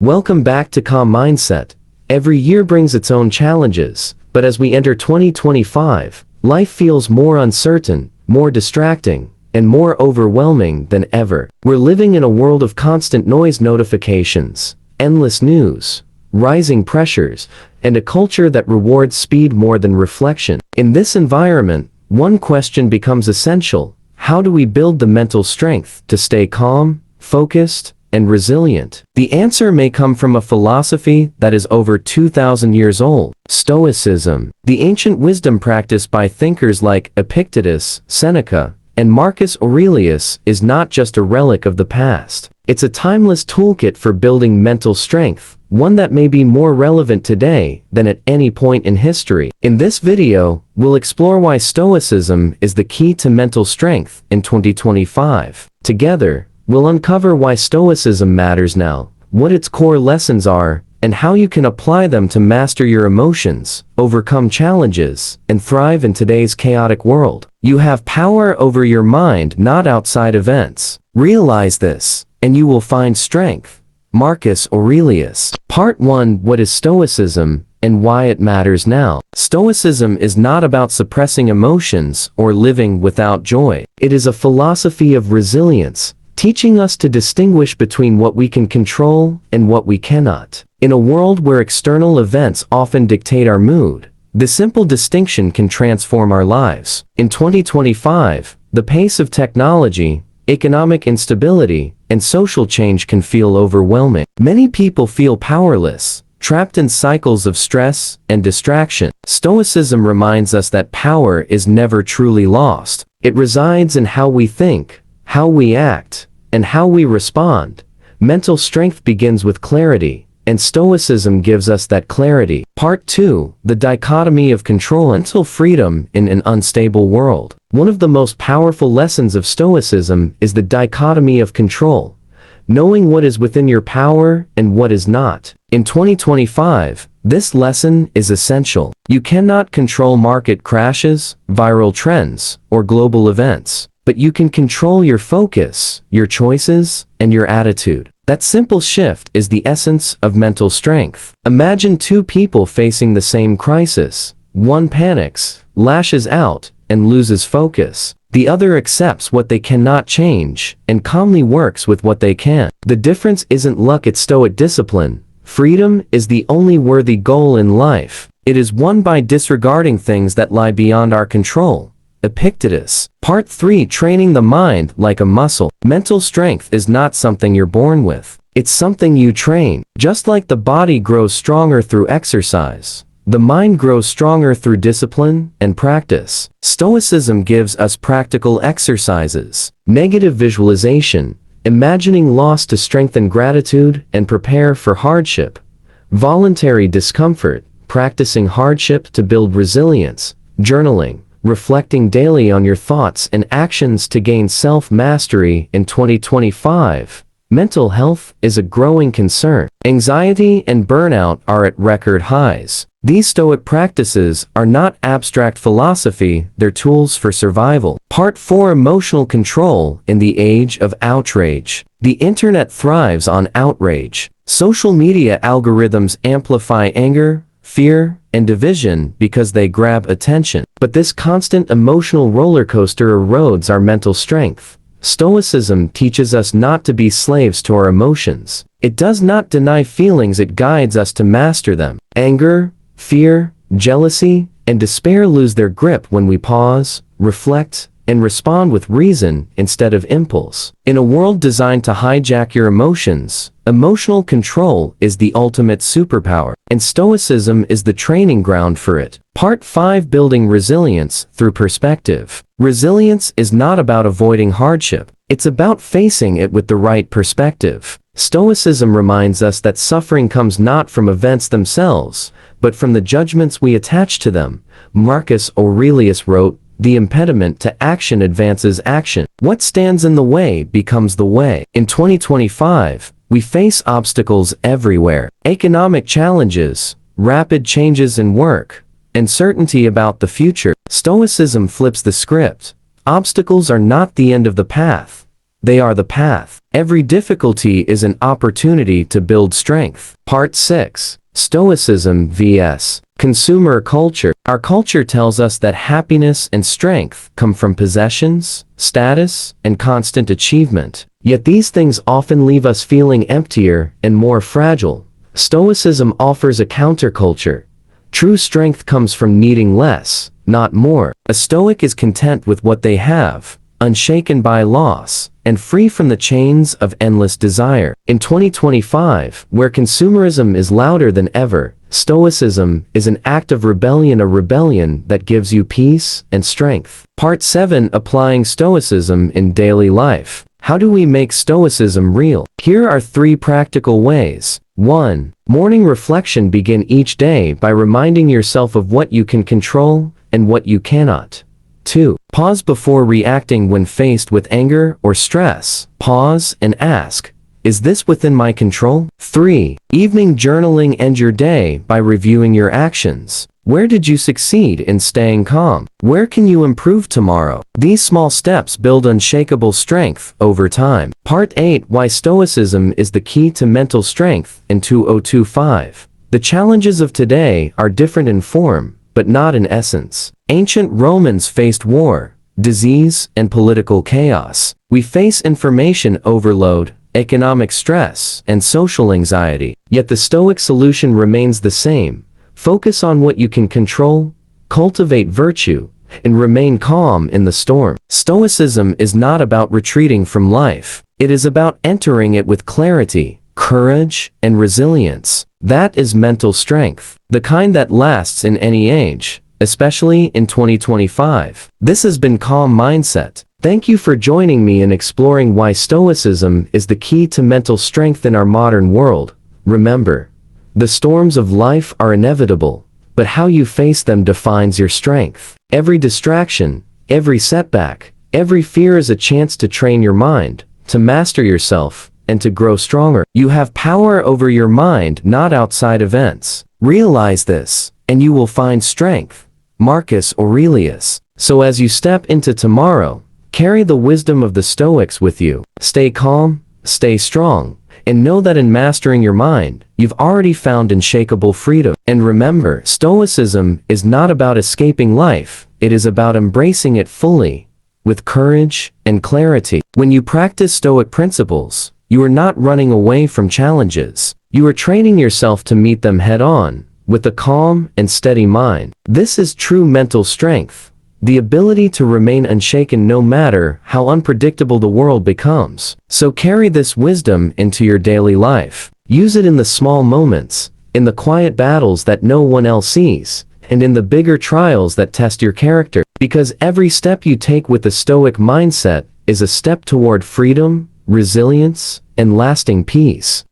Welcome back to Calm Mindset. Every year brings its own challenges, but as we enter 2025, life feels more uncertain, more distracting, and more overwhelming than ever. We're living in a world of constant noise, notifications, endless news, rising pressures, and a culture that rewards speed more than reflection. In this environment, one question becomes essential: how do we build the mental strength to stay calm, focused, and resilient? The answer may come from a philosophy that is over 2,000 years old: Stoicism. The ancient wisdom practiced by thinkers like Epictetus, Seneca, and Marcus Aurelius is not just a relic of the past. It's a timeless toolkit for building mental strength, one that may be more relevant today than at any point in history. In this video, we'll explore why Stoicism is the key to mental strength in 2025. Together, we'll uncover why Stoicism matters now, what its core lessons are, and how you can apply them to master your emotions, overcome challenges, and thrive in today's chaotic world. You have power over your mind, not outside events. Realize this, and you will find strength. Marcus Aurelius. Part 1: What is Stoicism, and why it matters now? Stoicism is not about suppressing emotions or living without joy. It is a philosophy of resilience, teaching us to distinguish between what we can control and what we cannot. In a world where external events often dictate our mood, the simple distinction can transform our lives. In 2025, the pace of technology, economic instability, and social change can feel overwhelming. Many people feel powerless, trapped in cycles of stress and distraction. Stoicism reminds us that power is never truly lost. It resides in how we think, how we act, and how we respond. Mental strength begins with clarity, and Stoicism gives us that clarity. Part 2: The dichotomy of control and mental freedom in an unstable world. One of the most powerful lessons of Stoicism is the dichotomy of control, knowing what is within your power and what is not. In 2025, this lesson is essential. You cannot control market crashes, viral trends, or global events, but you can control your focus, your choices, and your attitude. That simple shift is the essence of mental strength. Imagine two people facing the same crisis. One panics, lashes out, and loses focus. The other accepts what they cannot change and calmly works with what they can. The difference isn't luck, it's stoic discipline. Freedom is the only worthy goal in life. It is won by disregarding things that lie beyond our control. Epictetus. Part 3: Training the mind like a muscle. Mental strength is not something you're born with. It's something you train. Just like the body grows stronger through exercise, the mind grows stronger through discipline and practice. Stoicism gives us practical exercises. Negative visualization, imagining loss to strengthen gratitude and prepare for hardship. Voluntary discomfort, practicing hardship to build resilience. Journaling, reflecting daily on your thoughts and actions to gain self-mastery. In 2025, mental health is a growing concern. Anxiety and burnout are at record highs. These stoic practices are not abstract philosophy, they're tools for survival. Part 4: Emotional control in the age of outrage. The internet thrives on outrage. Social media algorithms amplify anger, fear, and division because they grab attention. But this constant emotional roller coaster erodes our mental strength. Stoicism teaches us not to be slaves to our emotions. It does not deny feelings, it guides us to master them. Anger, fear, jealousy, and despair lose their grip when we pause, reflect, and respond with reason instead of impulse. In a world designed to hijack your emotions, emotional control is the ultimate superpower, and Stoicism is the training ground for it. Part 5: Building resilience through perspective. Resilience is not about avoiding hardship. It's about facing it with the right perspective. Stoicism reminds us that suffering comes not from events themselves, but from the judgments we attach to them. Marcus Aurelius wrote, "The impediment to action advances action. What stands in the way becomes the way." In 2025, we face obstacles everywhere. Economic challenges, rapid changes in work, uncertainty about the future. Stoicism flips the script. Obstacles are not the end of the path. they are the path. Every difficulty is an opportunity to build strength. Part 6. Stoicism vs. Consumer culture. Our culture tells us that happiness and strength come from possessions, status, and constant achievement. Yet these things often leave us feeling emptier and more fragile. Stoicism offers a counterculture. True strength comes from needing less, not more. A Stoic is content with what they have, unshaken by loss, and free from the chains of endless desire. In 2025, where consumerism is louder than ever, Stoicism is an act of rebellion, a rebellion that gives you peace and strength. Part 7. Applying Stoicism in daily life. How do we make Stoicism real? Here are 3 practical ways. 1. Morning reflection. Begin each day by reminding yourself of what you can control and what you cannot. 2. Pause before reacting when faced with anger or stress. Pause and ask, is this within my control? 3. Evening journaling. End your day by reviewing your actions. Where did you succeed in staying calm? Where can you improve tomorrow? These small steps build unshakable strength over time. Part 8. Why Stoicism is the key to mental strength in 2025. The challenges of today are different in form, but not in essence. Ancient Romans faced war, disease, and political chaos. We face information overload, economic stress, and social anxiety. Yet the Stoic solution remains the same. Focus on what you can control, cultivate virtue, and remain calm in the storm. Stoicism is not about retreating from life. It is about entering it with clarity, courage, and resilience. That is mental strength, the kind that lasts in any age, especially in 2025. This has been Calm Mindset. Thank you for joining me in exploring why Stoicism is the key to mental strength in our modern world. Remember, the storms of life are inevitable, but how you face them defines your strength. Every distraction, every setback, every fear is a chance to train your mind, to master yourself, and to grow stronger. You have power over your mind, not outside events. Realize this, and you will find strength. Marcus Aurelius. So as you step into tomorrow, carry the wisdom of the Stoics with you. Stay calm, stay strong, and know that in mastering your mind, you've already found unshakable freedom. And remember, Stoicism is not about escaping life, it is about embracing it fully, with courage and clarity. When you practice Stoic principles, you are not running away from challenges. You are training yourself to meet them head-on, with a calm and steady mind. This is true mental strength, the ability to remain unshaken no matter how unpredictable the world becomes. So carry this wisdom into your daily life. Use it in the small moments, in the quiet battles that no one else sees, and in the bigger trials that test your character. Because every step you take with the Stoic mindset is a step toward freedom, resilience, and lasting peace.